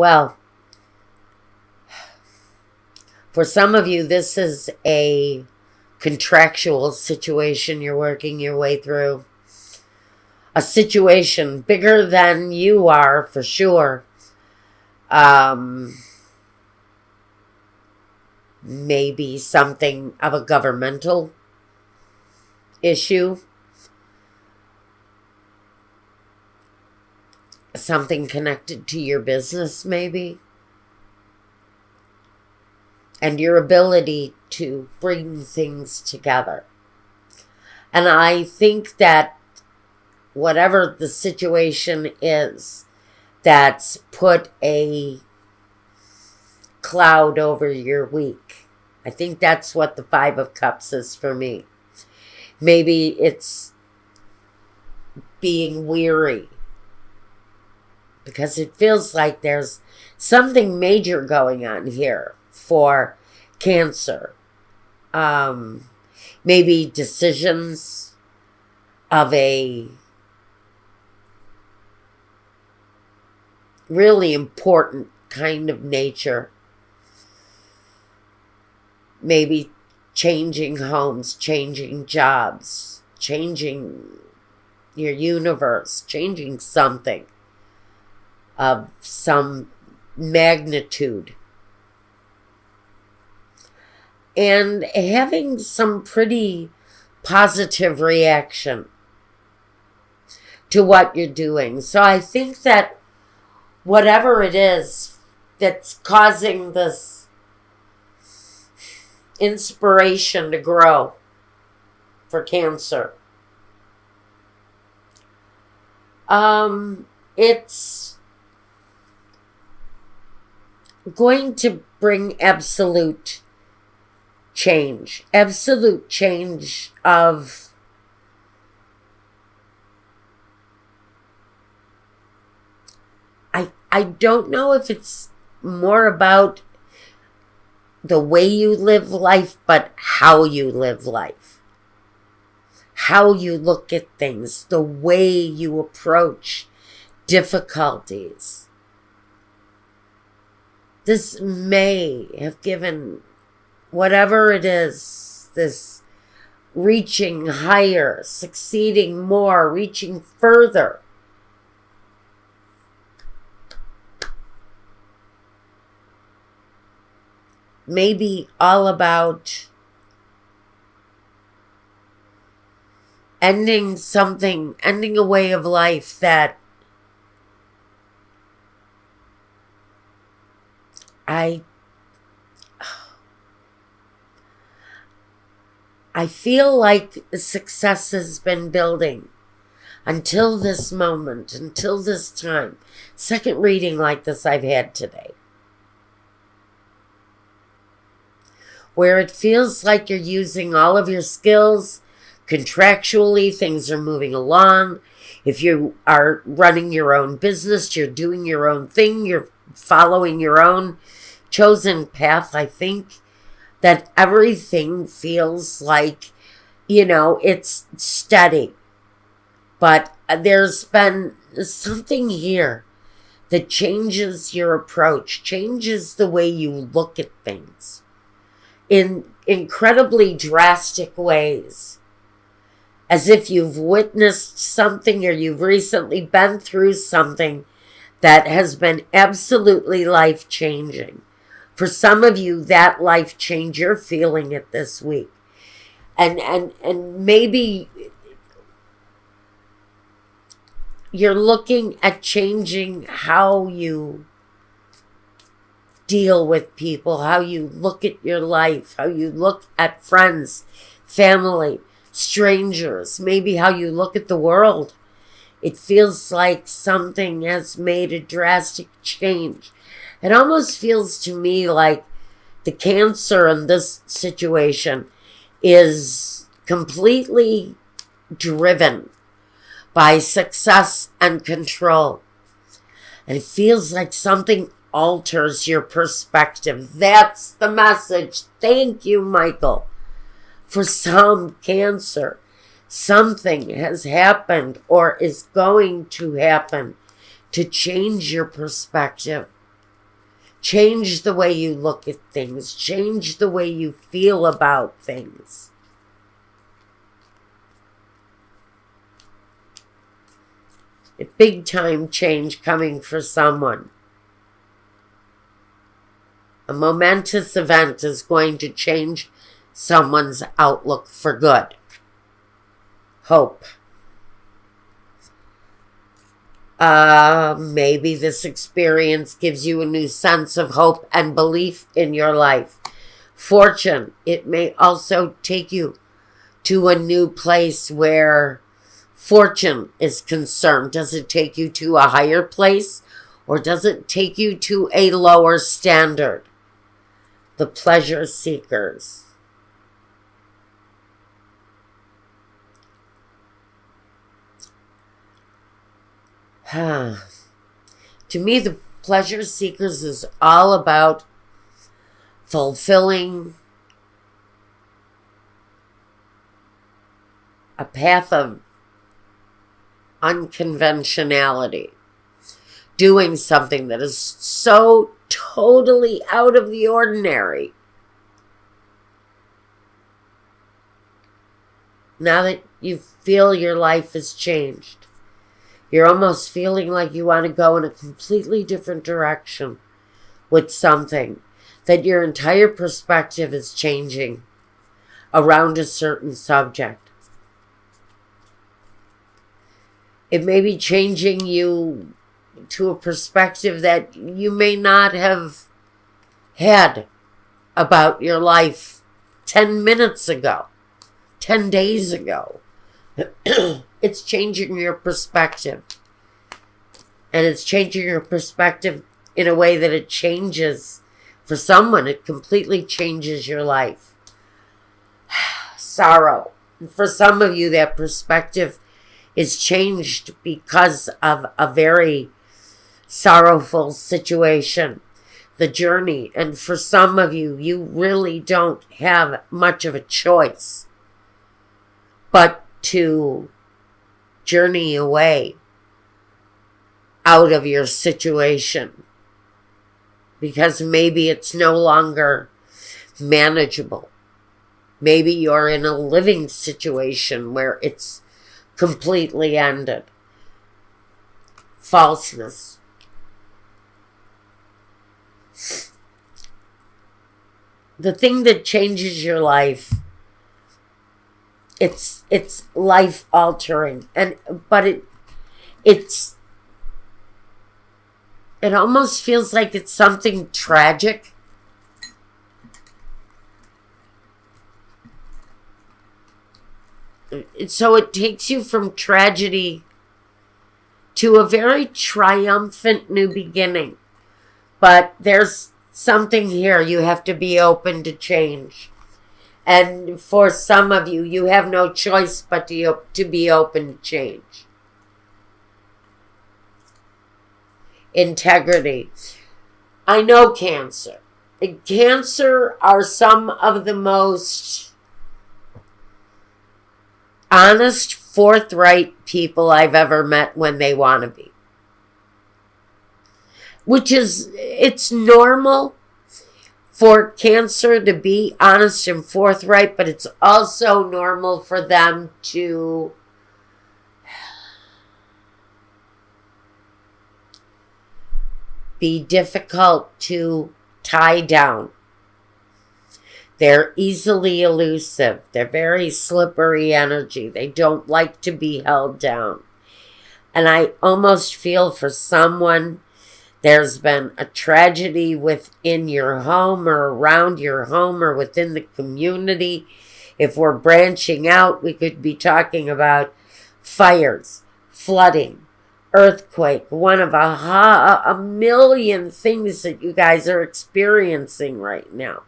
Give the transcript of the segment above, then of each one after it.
Well, for some of you, this is a contractual situation you're working your way through. A situation bigger than you are, for sure. Maybe something of a governmental issue. Something connected to your business, maybe. And your ability to bring things together. And I think that whatever the situation is that's put a cloud over your week, I think that's what the Five of Cups is for me. Maybe it's being weary, because it feels like there's something major going on here for Cancer. Maybe decisions of a really important kind of nature. Maybe changing homes, changing jobs, changing your universe, changing something of some magnitude. And having some pretty positive reaction to what you're doing. So I think that whatever it is that's causing this inspiration to grow for Cancer, it's going to bring absolute change of I don't know if it's more about the way you live life, but how you live life, how you look at things, the way you approach difficulties. This may have given whatever it is, this reaching higher, succeeding more, reaching further. Maybe all about ending something, ending a way of life that I feel like the success has been building until this moment, until this time. Second reading like this I've had today, where it feels like you're using all of your skills. Contractually, things are moving along. If you are running your own business, you're doing your own thing, you're following your own chosen path. I think that everything feels like, it's steady. But there's been something here that changes your approach, changes the way you look at things in incredibly drastic ways. As if you've witnessed something or you've recently been through something that has been absolutely life-changing. For some of you, that life change, you're feeling it this week. And maybe you're looking at changing how you deal with people, how you look at your life, how you look at friends, family, strangers, maybe how you look at the world. It feels like something has made a drastic change. It almost feels to me like the Cancer in this situation is completely driven by success and control. And it feels like something alters your perspective. That's the message. Thank you, Michael. For some Cancer, something has happened or is going to happen to change your perspective. Change the way you look at things. Change the way you feel about things. A big time change coming for someone. A momentous event is going to change someone's outlook for good. Hope. Maybe this experience gives you a new sense of hope and belief in your life. Fortune. It may also take you to a new place where fortune is concerned. Does it take you to a higher place, or does it take you to a lower standard? The pleasure seekers. To me, the pleasure seekers is all about fulfilling a path of unconventionality. Doing something that is so totally out of the ordinary. Now that you feel your life has changed, you're almost feeling like you want to go in a completely different direction with something, that your entire perspective is changing around a certain subject. It may be changing you to a perspective that you may not have had about your life 10 minutes ago, 10 days ago. It's changing your perspective. And it's changing your perspective in a way that it changes. For someone, it completely changes your life. Sorrow. And for some of you, that perspective is changed because of a very sorrowful situation, the journey. And for some of you, you really don't have much of a choice but to journey away out of your situation, because maybe it's no longer manageable. Maybe you're in a living situation where it's completely ended. Falseness. The thing that changes your life, it's life altering, but it almost feels like it's something tragic. So it takes you from tragedy to a very triumphant new beginning. But there's something here. You have to be open to change. And for some of you, you have no choice but to be open to change. Integrity. I know Cancer. Cancer are some of the most honest, forthright people I've ever met when they want to be. Which is, it's normal for Cancer to be honest and forthright, but it's also normal for them to be difficult to tie down. They're easily elusive. They're very slippery energy. They don't like to be held down. And I almost feel for someone, there's been a tragedy within your home or around your home or within the community. If we're branching out, we could be talking about fires, flooding, earthquake, one of a million things that you guys are experiencing right now.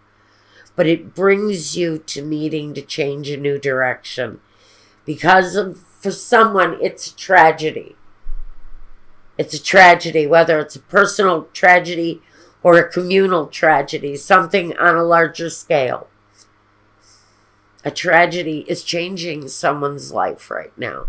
But it brings you to needing to change a new direction. Because for someone, it's a tragedy. It's a tragedy, whether it's a personal tragedy or a communal tragedy, something on a larger scale. A tragedy is changing someone's life right now.